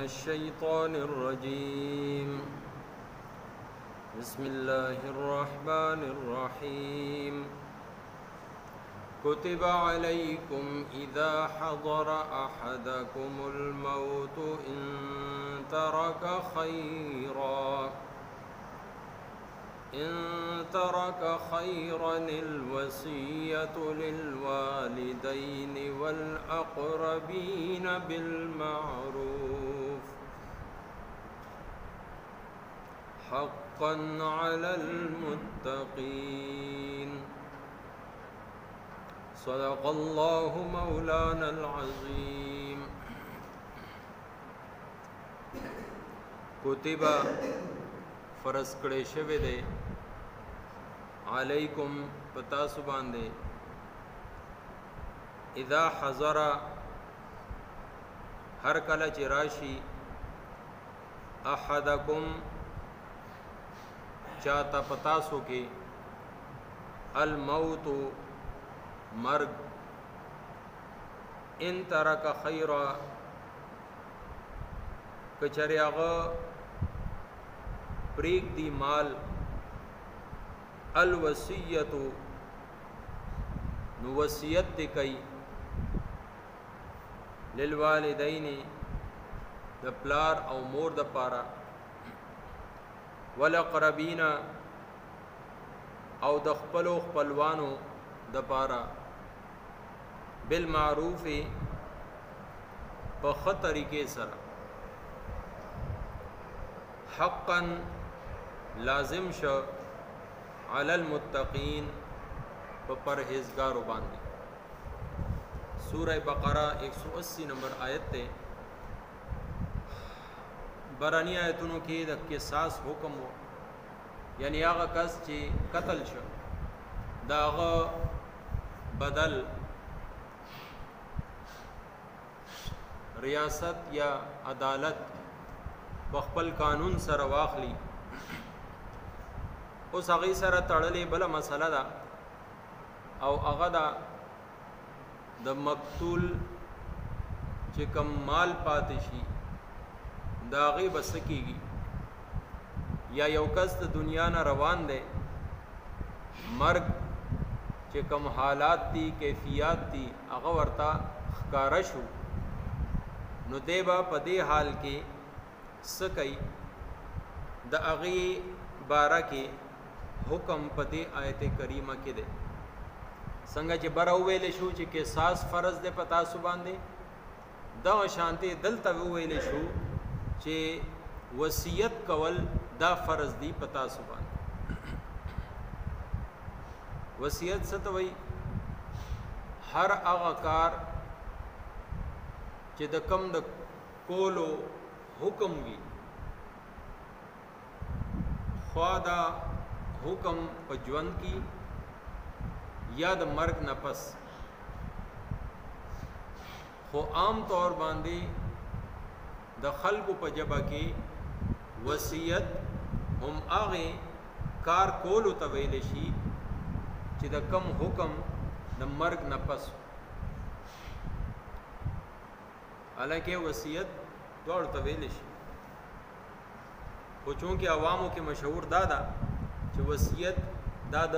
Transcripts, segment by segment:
الشيطان الرجيم بسم الله الرحمن الرحيم كتب عليكم إذا حضر أحدكم الموت إن ترك خيرا الوصية للوالدين والأقربين بالمعروف حقا على المتقين صدق الله مولانا العظيم. کتبہ فرض کړی شوی دی علیکم پتا سبان دے اذا حضر ہر کله چې راشي احدکم چاہتا پتا سو کے الموت مرگ ان ترک خیرا کچری آغا پریک دی مال الوصیت نو وصیت دی کئی للوالدین د پلار او مور د پارا والاقربین او د خپلو خپلوانو د پارا بالمعروف په ښه طریقې سره حقا لازم شو علی المتقین په پرهیزګارو باندې. سورہ بقرہ 180 نمبر آیت تے برانی آیتونو کې د قصاص حکم و، یعنی هغه کس چې قتل شو دا هغه بدل ریاست یا عدالت بخپل قانون سره واخلی اوس هغه سره تړلې بل مسله ده او هغه دا د مقتول چې کم مال پاتې شي دا غي بس کیږي یا یو کس د دنیا نه روان دی مرګ چې کم حالات دي کیفیات دي هغه ورته ښکارا شو نو دیبا په دې حال کې سکی د هغې باره کې حکم په دې آیت کریمه کې دی څنګه چې بره وویلی شو چې قصاص فرض دی په تاسو باندې دغه شانتې دلته وویلی شو چې وصیت کول دا فرض دی په تاسو باندې. وصیت څه ته وایي؟ هر هغه کار چې د کم د کولو حکم وي خوا دا حکم په ژوند کې یا د مرګ نه پس خو عام طور باندې د خلکو په جبه کې وصیت هم هغه کار کولو ته ویل شي چې د کم حکم د مرګ نه پس حالانکه وصیت دوړ ته ویل شي خو چونکه عوامو کې مشهور دادا چې وصیت دا د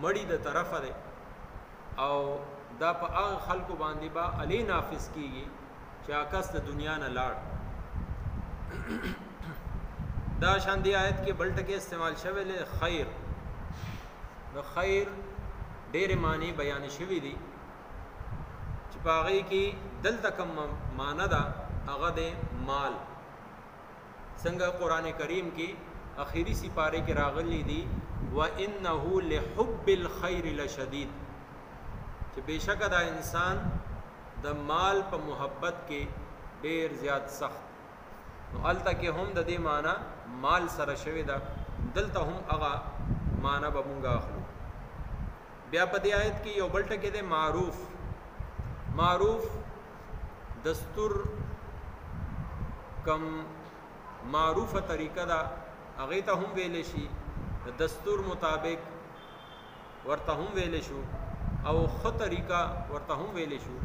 مړی د طرفه دی او دا په هغه خلکو باندې با علی نافذ کیږي چې اکس د دنیا نه لاړ. دا شان دی آیت کې بل ټکی استعمال شوی له خیر د خیر ډېر معنی بیان شوی دی چې په هغه کې دلته کوم معنی ده هغه د مال څنګه قران کریم کې اخیری سپاره کې راغلی دی وانه لحب الخير لشدید چې بشک دا انسان د مال په محبت کې ډیر زیات سخت نو الته کې هم د دې معنی مال سره شوی دا دلته هم هغه معنی به مونږ اخلو. بیا په دې آیت کې یو بل ټکی دی معروف دستور کم معروفه طریقه دا هغه ته هم ویل شي د دستور مطابق ورته هم ویل شو او خو طریقه ورته هم ویل شو.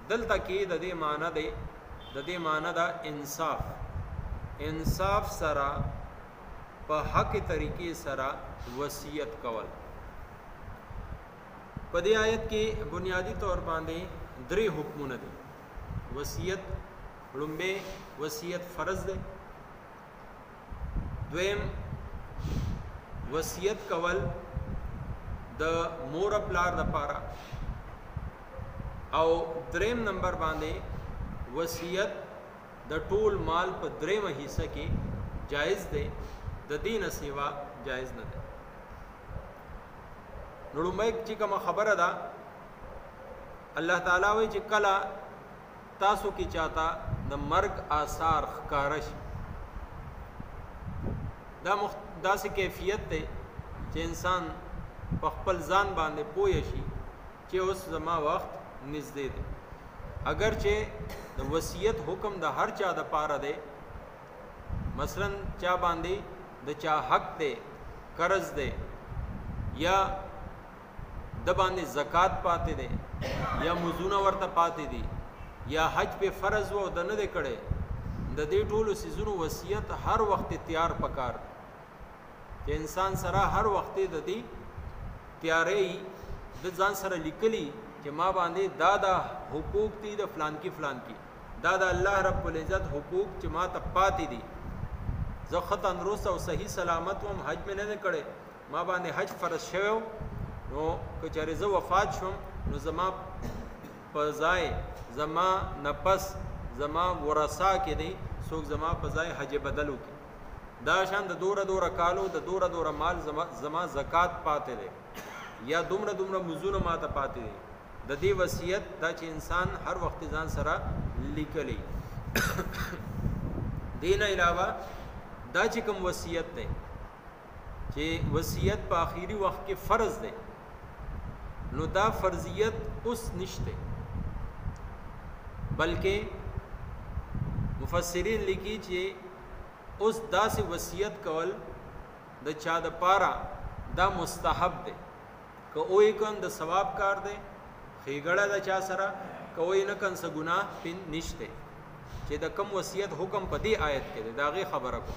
دلته کې د دې معنی دی د دې معنی دا انصاف، انصاف سره په حق طریقې سره وصیت کول. په دې آیت کې بنیادی طور باندې درې حکمونه دي. وصیت لومبه وصیت فرض دی، دویم وصیت کول د مور پلار د پاره، او دریم نمبر باندې وصیت د ټول مال په دریمه حصہ کې جائز دی، د دین سیوا جائز نه دی. نړمای چې کوم خبره ده الله تعالی وی چې کلا تاسو کې چاته د مرګ آثار ښکار شي، دا سه کیفیت ده چې انسان په خپل ځان باندې پوه شي چې اوس زما وخت نږدې دی. اگر چې د وصیت حکم د هر چا د پاره دی، مثلا چا باندې د چا حق دی، قرض دی، یا د باندې زکات پاتې دی، یا مزونه ورته پاتې دي، یا حج په فرض وو د نه دی کړي، د دې ټولو سيزونو وصیت هر وخت تیار پکار چې انسان سره هر وخت د دې تیارې د ځان سره لیکلي چې ما باندې دا حقوق دي د فلان کی فلان کی، دا الله رب العزت حقوق چې ما ته پاتې دي، زه خطا نروست او صحیح سلامت وم، حج مې نه کړي، ما باندې حج فرض شوی، نو که چېرې زه وفات شوم نو زما په ځای زما نفس زما ورثه کې دی څوک زما په ځای حج بدل وکړي، دا شان د دوره کالو د دوره مال زما زکات پاتې دی، یا دومره مزونه ما ته پاتې دی. د دې وصیت دا چې انسان هر وخت ځان سره لیکلی. دین علاوه دا چې کوم وصیت دی چې وصیت په آخري وخت کې فرض دی، نو دا فرضیت اوس نشته، بلکې مفسرین لیکي چې اوس داسې وصیت کول د چا د پاره دا مستحب دی، که اوی کن د ثواب کار دی، خیګړه د چا سره کوئی نه کن څه ګناه پین نشته. چې د کم وصیت حکم په دې آیت کې دی دا غي خبره کو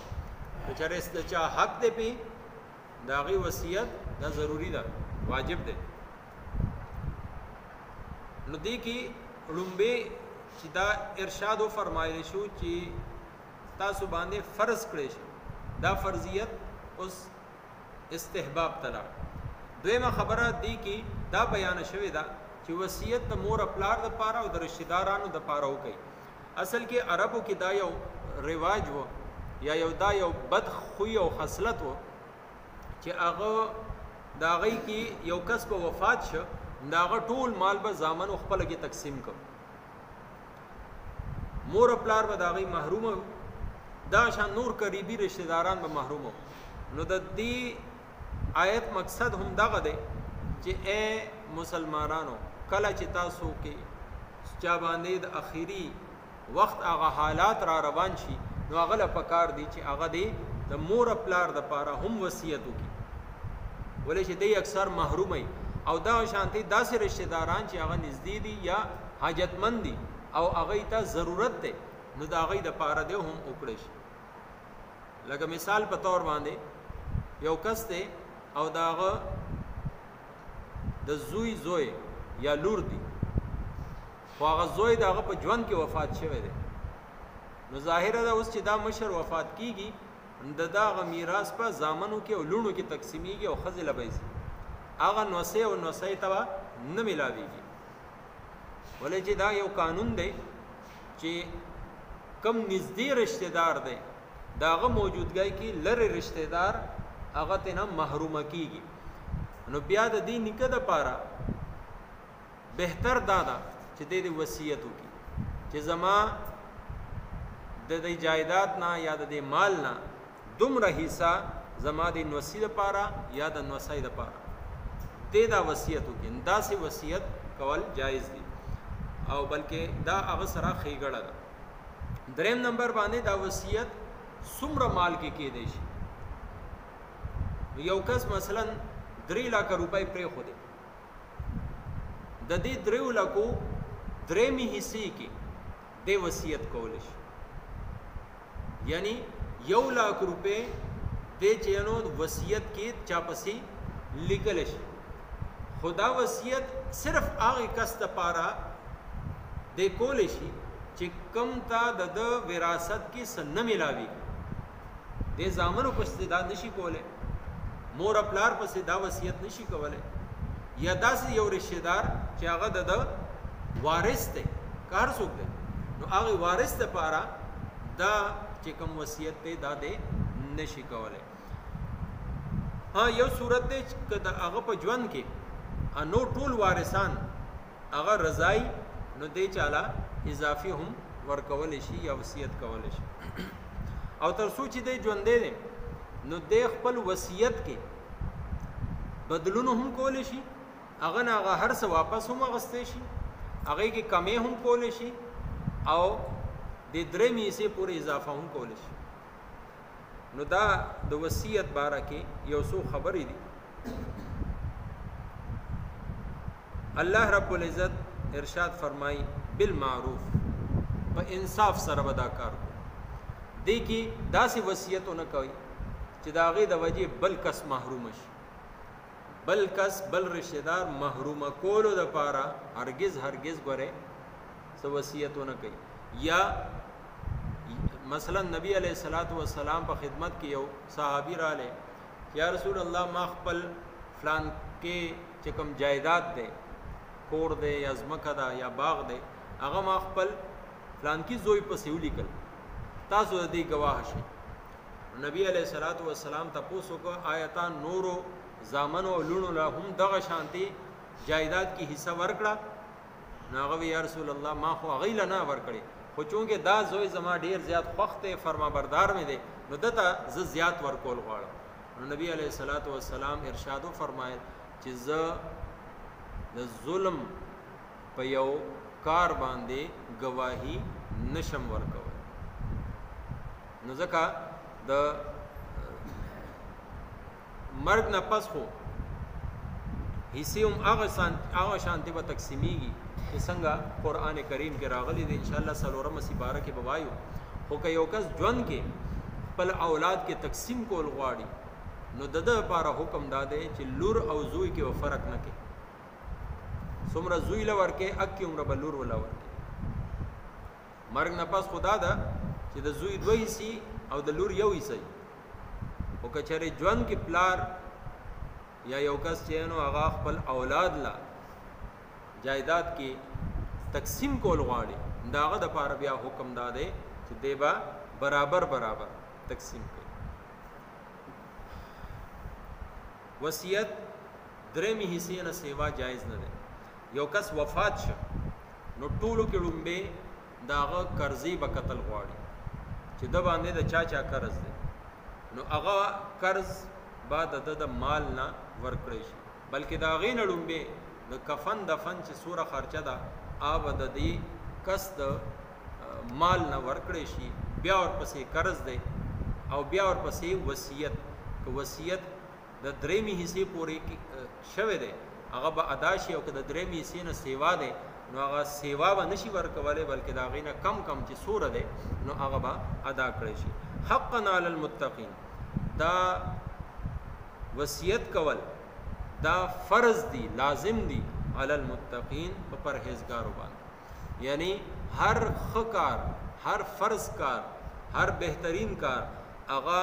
چې رست چا حق دی پی دا غي وصیت دا ضروری ده، واجب ده. نو دې کې لومبه چې دا ارشاد او فرمایلی شو چې تاسو باندې فرض کړی شي، دا فرضیت اوس استحباب تلا. دویمه خبره دی کې دا بیان شوی دا چې وصیت د مور پلار د پاره او د رشتہ دارانو د پاره وکي. اصل کې عربو کې دا یو رواج وو یا دا یو بد خوی او خصلت وو چې هغه دا غي کې یو کس په وفات شو، دا غ ټول مال به زامن خپل کې تقسیم کړ، مور پلار به دا غي محروم، دا شان نور قریبی رشتہ داران به محروم. نو د دې آیت مقصد هم دغه دی چې اے مسلمانانو کله چې تاسو کې چا باندې د اخیری وخت هغه حالات را روان شي، نو هغه له پکار دی چې هغه دی د مور پلار د پاره هم وصیت وکړي، ولې چې دی اکثر محرومي او دا شانتي داسې رشتہ داران چې هغه نږدې دي یا حاجتمند دي او هغه ته ضرورت ده، نو دا هغه د پاره دی هم وکړي شي. لکه مثال په تور باندې یو کس دی او داغه د زوی یا لور دی، خو هغه زوی داغه په ژوند کې وفات شوی دی، نو ظاهره ده اوس چې دا مشر وفات کیږي د داغه میراث په زامنو کې او لونو کې تقسیمیږي او خزل بایسي، هغه نوسه او نوسه ته نه ملاويږي. ولې چې دا یو قانون دی چې کم نږدې رشتہ دار دی داغه موجودګۍ کې لری رشتہ دار هغه ته نه محروم کیږي. نو بیا د دې نکد لپاره بهتر دادا چې د دې وصیت وکړي چې زما د دې جایداد نه یا د دې مال نه دومره حصہ زما د نوسی لپاره یا د نوسی لپاره دې دا وصیت وکړي. دا سي وصیت کول جایز دي او بلکې دا هغه سره خېګړه ده. دریم نمبر باندې دا وصیت څومره مال کې کېدای شي. یو کس مثلا 3 لک روپۍ پرې خو دي، د دې 3 لکو درېمې حصے کې دې وصیت کول شي. یعنی 1 लाख روپے دې چې نو وصیت کې چا پسې لیکل شي. خدا وصیت صرف هغه کس ته پاره دې کول شي چې کم تا د وراثت کې سن ملاوي. دې زامنو پسې دا نشي کوله، مور پلار پسې دا وصیت نشي کوله، یا داسې یو رشتہ دار چې هغه د وارث دی کار څوک دی نو هغه وارث ته پاره دا چې کوم وصیت دی دا دې نشي کوله. ها یو صورت دی چې د هغه په ژوند کې نو ټول وارثان هغه رضای نو دې چاله اضافي هم ورکول شي یا وصیت کول شي. او تر څو چې دې ژوند دی نو دې خپل وصیت کې بدلون هم کول شي، هغه نه هغه هر څه واپس هم اغستې شي، هغه کې کمې هم کول شي او د درې میسه پورې اضافه هم کول شي. نو دا د وصیت باره کې یو څو خبرې دي. الله رب العزت ارشاد فرمای بالمعروف، په انصاف سره ودا کار کو. دې کې داسې وصیتونه کوي چې دا غي د وجه بل کس محروم شي، بل کس بل رشتہ دار محروم کولو د پاره هرگز غره سو وصیتونه کوي. یا مثلا نبی علیہ الصلوۃ والسلام په خدمت کې یو صحابي رااله، یا رسول الله ما خپل فلان کې چې کوم جایداد ده، کور ده یا ځمکه ده یا باغ ده، هغه ما خپل فلان کې زوی په سیو لیکل، تاسو دې گواه شئ. نبی علیہ الصلوۃ والسلام تاسو کو آیتا نورو زامن او لونو له هم دغه شانتي جایداد کی حصہ ورکړه. ناغه یا رسول الله ما خو غیله نه ورکړي، خو چونکه دا زوی زما ډیر زیات وخت فرما بردار مې دي نو دته ز زیات ورکول غواړم. نو نبی علیہ الصلوۃ والسلام ارشاد فرمایل چې ز د ظلم په یو کار باندې گواہی نشم ورکول. نو ځکه د مرګ نه پس خو حصے هم هغه شانتي به تقسیمیږي چې څنګه قران کریم کې راغلي دي. ان شاء الله سلورم سپاره کې بوایو. خو که یو کس ژوند کې خپل اولاد کې تقسیم کول غواړي نو د ده لپاره حکم داده چې لور او زوی کې فرق نه کوي. څومره زوی له ورکې اکې عمره به لور ولا ورکې. مرګ نه پس خدا ده چې د زوی 2 حصې او د لور 1 حصہ. او که چېرې ژوند کې پلار یا یو کس چې نو هغه خپل اولاد لا جایداد کې تقسیم کول غواړي داغه د پاره بیا حکم داده چې دیبا برابر تقسیم کړي. وصیت درېمې حصے نه سیوا جایز نه ده. یو کس وفات شه نو ټولو کې لومبه داغه قرضې به قتل غواړي چې د باندې د چا قرض ده نو هغه قرض بعد د مال نه ورکړي شي، بلکې دا غي نړمبه د کفن دفن چې سوره خرچه ده آب د دې کس د مال نه ورکړي شي. بیا ورپسې قرض ده او بیا ورپسې وصیت. که وصیت د درېمې حصے پورې شوه ده هغه به ادا شي، او که د درېمې حصے نه سیوا ده نو هغه سیوا به نشي ورکولای، بلکې دا غي نه کم چې سوره ده نو هغه به ادا کړی شي. حقا علی المتقین، دا وصیت کول دا فرض دی، لازم دی علی المتقین په پرهیزګارو باندې. یعنی هر خکار، هر فرض کار، هر بهترین کار هغه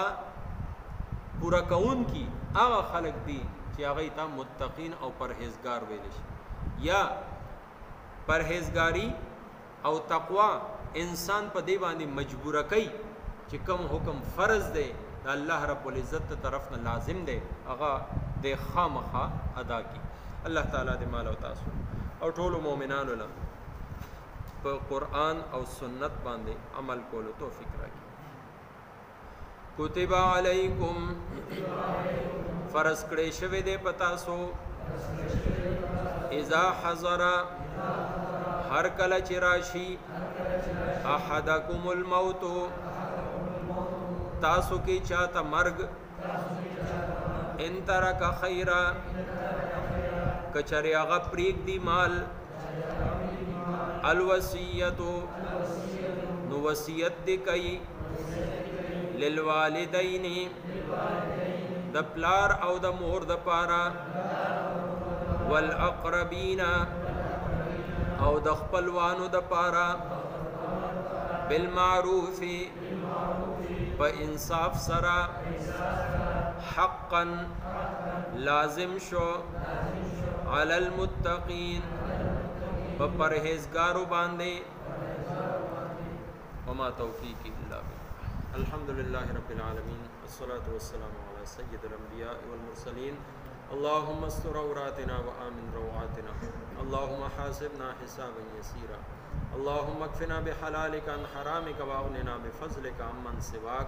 پورا کون کی هغه خلق دی چې هغه ته متقین او پرهیزګار ویل شي. یا پرهیزګاری او تقوا انسان په دی باندې مجبور کوي چې کوم حکم فرض دی د الله رب العزت طرف نه لازم دی هغه د خامخا ادا کی. الله تعالی دې مال او تاسو او ټول مؤمنانو له په قرآن او سنت باندې عمل کولو توفیق راکړي. کتب علیکم، فرض کړی شوی دی پتا سو، اذا حضر، هر کله چې راشي، احدکم الموت، تاسو کې چاته مرګ، ان ترک خیرا، کچری هغه پریږدي مال، الوصیت، नु वसीयत दी कई लिलवालिदैनि द प्लार औ द मोर द पारा वल अक़रबीना औ द खपलवानु द पारा बिलमारूफ़ी प इंसाफ सरा हक़्क़न लाजिम शो अलल मुत्तक़ीन प परहेज़गारों बांधे वमा तौफ़ीक़ी इल्ला बिल्लाह। अल्हम्दुलिल्लाहि रब्बिल आलमीन अस्सलातु वस्सलामु अला सय्यिदिल अंबिया वल मुरसलीन। अल्लाहुम्मा अस्tur औरातिना व आमिन रवातिना अल्लाहुम्मा हासिबना हिसाबन यसीरा अल्लाहुम्मा अक्फिना बिहलालिका अन हरामिका व अगनिना बिफज़लिका अम्मन सिवाक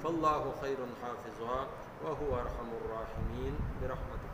फल्लाहु खैरुन हाफ़िज़ुहा व हुवा अरहमुर राहिमीन बिरहमतिका।